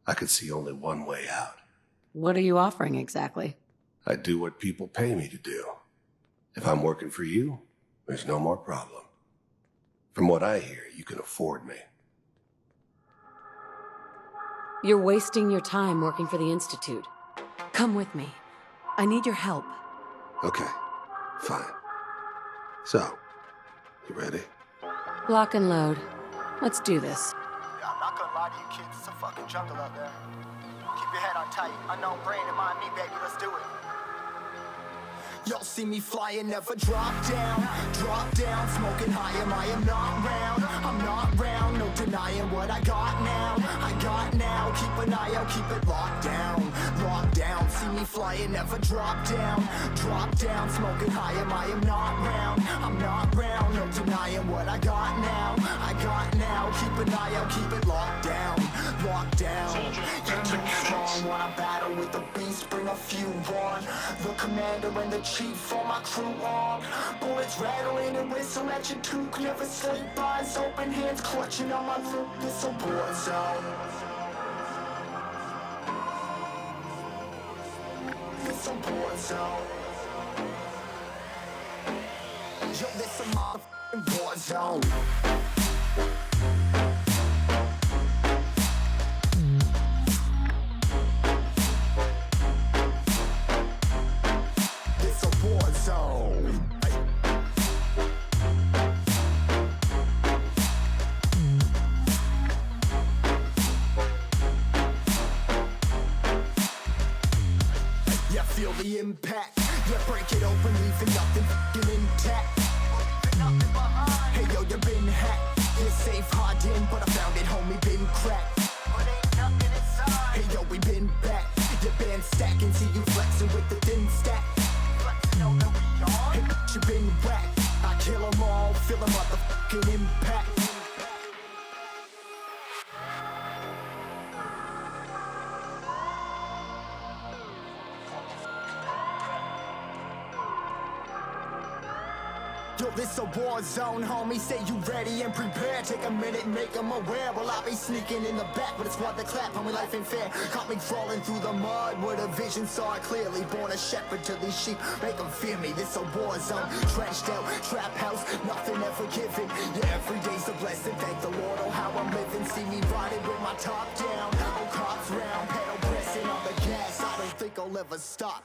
I could see only one way out. What are you offering exactly? I do what people pay me to do. If I'm working for you, there's no more problem. From what I hear, you can afford me. You're wasting your time working for the Institute. Come with me. I need your help. Okay, fine. So, you ready? Lock and load. Let's do this. Yeah, I'm not gonna lie to you kids, it's a fucking jungle out there. Keep your head on tight. Unknown brain and mind me, baby, let's do it. Y'all see me flying, never drop down, smoking high, I am not round, I'm not round, no denying what I got now, keep an eye out, keep it locked down, see me flying, never drop down, smoking high, I am not round, I'm not round, no denying what I got now, keep an eye out, keep it locked down, you're strong when I battle with the beast, bring a few on, the commander and the chief on my crew on. Bullets rattling and whistle at your toque. Never sleep, eyes open, hands clutching on my loop. It's a war zone. It's a war zone. Yo, this a motherfucking war zone. The impact, yeah, break it open, leaving nothing f***ing intact. Hey yo, you been hacked, you're safe, hard in, but I found it, homie, been cracked. But ain't nothing inside. Hey yo, we been back, your band stacking, see you flexing with the thin stack. Flexing on that we on. Hey, you been whacked, I kill 'em all, feel a motherfucking impact. Yo, this a war zone, homie, say you ready and prepared. Take a minute, make them aware. Well, I be sneaking in the back, but it's what the clap, homie, life ain't fair. Caught me crawling through the mud, where the vision saw it clearly. Born a shepherd to these sheep, make them fear me. This a war zone, trashed out, trap house, nothing ever given. Yeah, every day's a blessing, thank the Lord, oh how I'm living. See me riding with my top down, oh cops round, pedal pressing on the gas. I don't think I'll ever stop.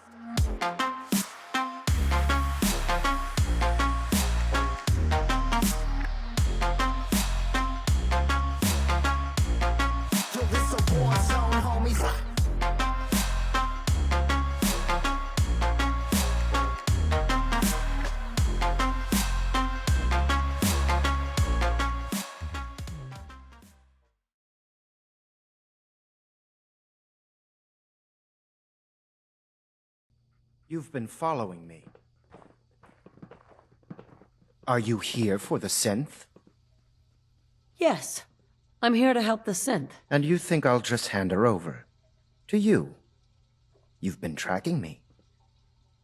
You've been following me. Are you here for the synth? Yes. I'm here to help the synth. And you think I'll just hand her over? To you? You've been tracking me.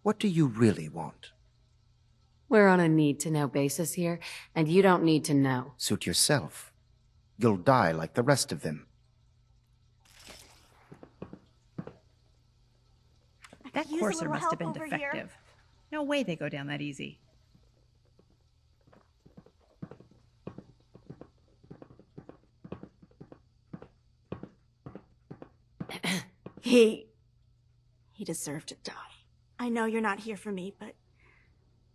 What do you really want? We're on a need-to-know basis here, and you don't need to know. Suit yourself. You'll die like the rest of them. That courser must have been defective. No way they go down that easy. He deserved to die. I know you're not here for me, but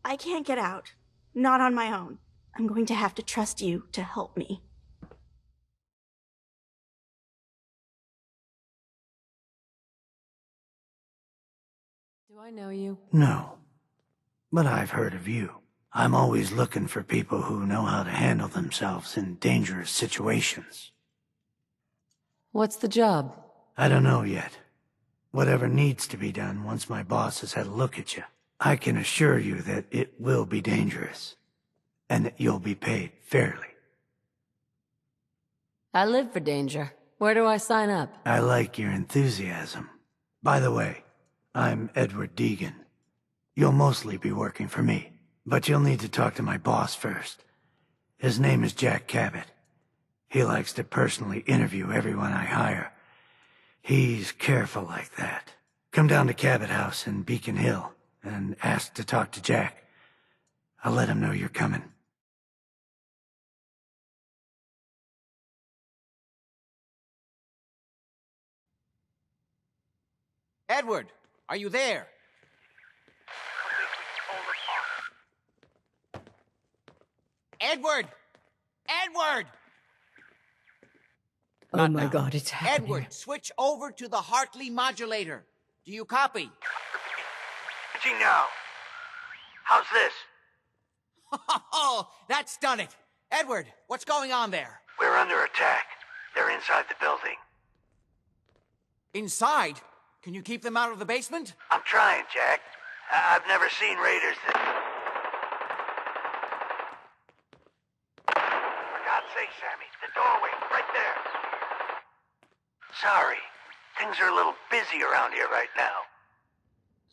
I can't get out. Not on my own. I'm going to have to trust you to help me. Do I know you? No, but I've heard of you. I'm always looking for people who know how to handle themselves in dangerous situations. What's the job? I don't know yet. Whatever needs to be done once my boss has had a look at you. I can assure you that it will be dangerous, and that you'll be paid fairly. I live for danger. Where do I sign up? I like your enthusiasm. By the way, I'm Edward Deegan. You'll mostly be working for me, but you'll need to talk to my boss first. His name is Jack Cabot. He likes to personally interview everyone I hire. He's careful like that. Come down to Cabot House in Beacon Hill and ask to talk to Jack. I'll let him know you're coming. Edward, are you there? Edward! Edward! Oh Not my now. god, it's happening. Edward, switch over to the Hartley modulator. Do you copy? Switching now. How's this? Oh, that's done it. Edward, what's going on there? We're under attack. They're inside the building. Inside? Can you keep them out of the basement? I'm trying, Jack. I've never seen raiders that... For God's sake, Sammy, the doorway, right there. Sorry. Things are a little busy around here right now.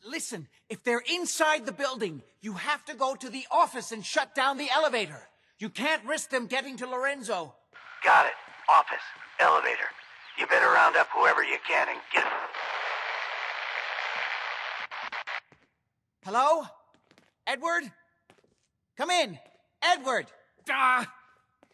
Listen, if they're inside the building, you have to go to the office and shut down the elevator. You can't risk them getting to Lorenzo. Got it. Office. Elevator. You better round up whoever you can and get... Hello? Edward? Come in. Edward! Ah!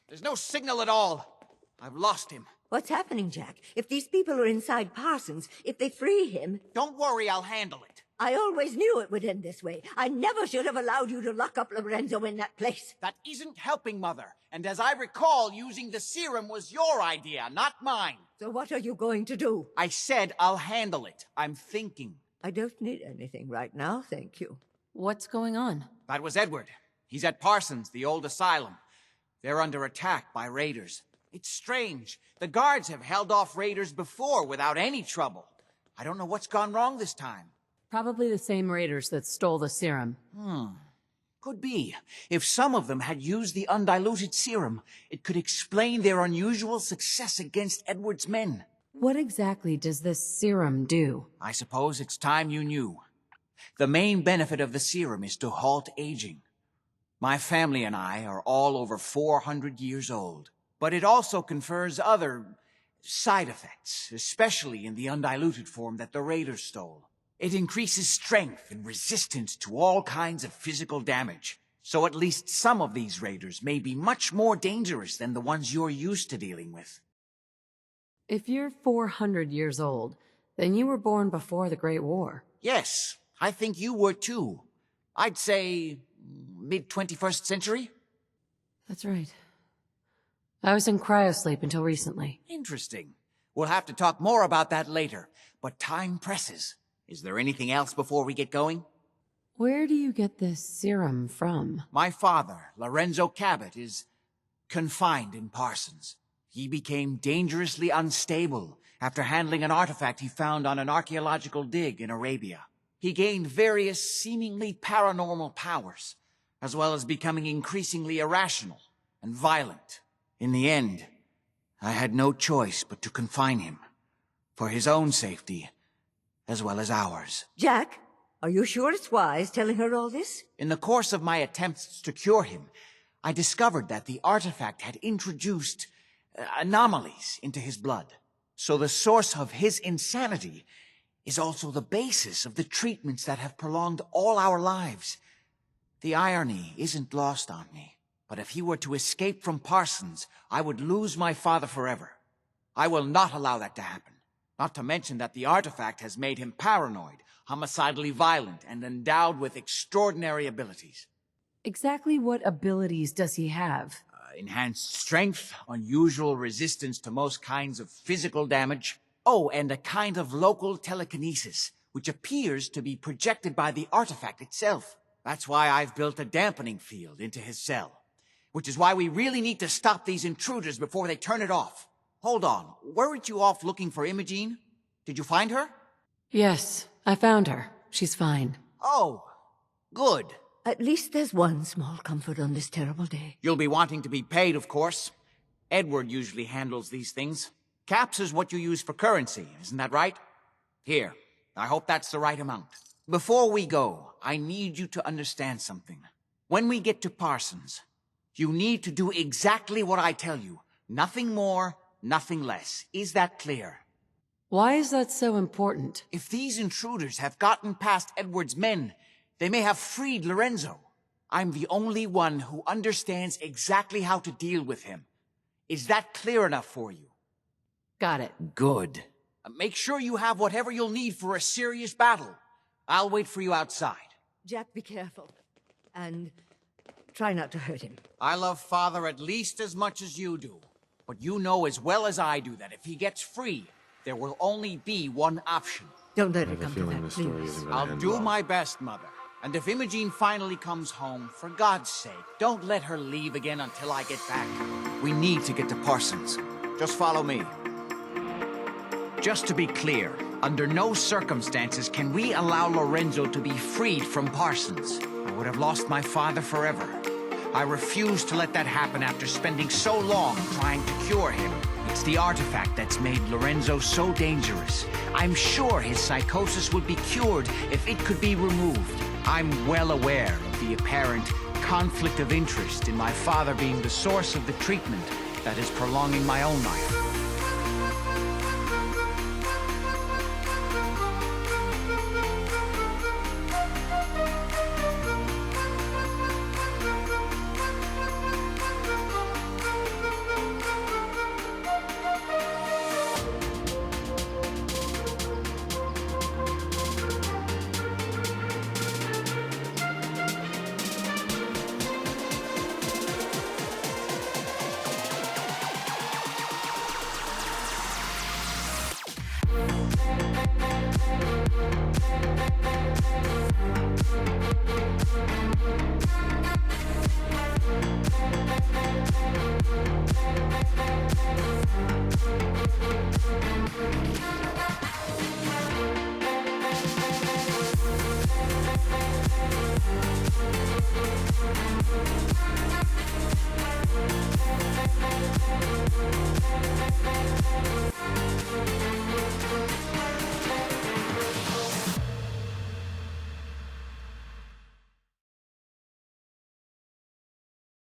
There's no signal at all. I've lost him. What's happening, Jack? If these people are inside Parsons, if they free him... Don't worry, I'll handle it. I always knew it would end this way. I never should have allowed you to lock up Lorenzo in that place. That isn't helping, Mother. And as I recall, using the serum was your idea, not mine. So what are you going to do? I said I'll handle it. I'm thinking. I don't need anything right now, thank you. What's going on? That was Edward. He's at Parsons, the old asylum. They're under attack by raiders. It's strange. The guards have held off raiders before without any trouble. I don't know what's gone wrong this time. Probably the same raiders that stole the serum. Could be. If some of them had used the undiluted serum, it could explain their unusual success against Edward's men. What exactly does this serum do? I suppose it's time you knew. The main benefit of the serum is to halt aging. My family and I are all over 400 years old. But it also confers other side effects, especially in the undiluted form that the raiders stole. It increases strength and resistance to all kinds of physical damage. So at least some of these raiders may be much more dangerous than the ones you're used to dealing with. If you're 400 years old, then you were born before the Great War. Yes, I think you were too. I'd say mid-21st century? That's right. I was in cryosleep until recently. Interesting. We'll have to talk more about that later, but time presses. Is there anything else before we get going? Where do you get this serum from? My father, Lorenzo Cabot, is confined in Parsons. He became dangerously unstable after handling an artifact he found on an archaeological dig in Arabia. He gained various seemingly paranormal powers, as well as becoming increasingly irrational and violent. In the end, I had no choice but to confine him, for his own safety, as well as ours. Jack, are you sure it's wise telling her all this? In the course of my attempts to cure him, I discovered that the artifact had introduced anomalies into his blood. So the source of his insanity is also the basis of the treatments that have prolonged all our lives. The irony isn't lost on me. But if he were to escape from Parsons, I would lose my father forever. I will not allow that to happen. Not to mention that the artifact has made him paranoid, homicidally violent, and endowed with extraordinary abilities. Exactly what abilities does he have? Enhanced strength, unusual resistance to most kinds of physical damage. Oh, and a kind of local telekinesis, which appears to be projected by the artifact itself. That's why I've built a dampening field into his cell. Which is why we really need to stop these intruders before they turn it off. Hold on, weren't you off looking for Imogene? Did you find her? Yes, I found her. She's fine. Oh, good. At least there's one small comfort on this terrible day. You'll be wanting to be paid, of course. Edward usually handles these things. Caps is what you use for currency, isn't that right? Here, I hope that's the right amount. Before we go, I need you to understand something. When we get to Parsons, you need to do exactly what I tell you. Nothing more, nothing less. Is that clear? Why is that so important? If these intruders have gotten past Edward's men, they may have freed Lorenzo. I'm the only one who understands exactly how to deal with him. Is that clear enough for you? Got it. Good. Make sure you have whatever you'll need for a serious battle. I'll wait for you outside. Jack, be careful. And try not to hurt him. I love Father at least as much as you do. But you know as well as I do that if he gets free, there will only be one option. Don't let I it have a come to feeling that, this story please. isn't going to I'll end do well. my best, Mother. And if Imogene finally comes home, for God's sake, don't let her leave again until I get back. We need to get to Parsons. Just follow me. Just to be clear, under no circumstances can we allow Lorenzo to be freed from Parsons. I would have lost my father forever. I refuse to let that happen after spending so long trying to cure him. It's the artifact that's made Lorenzo so dangerous. I'm sure his psychosis would be cured if it could be removed. I'm well aware of the apparent conflict of interest in my father being the source of the treatment that is prolonging my own life.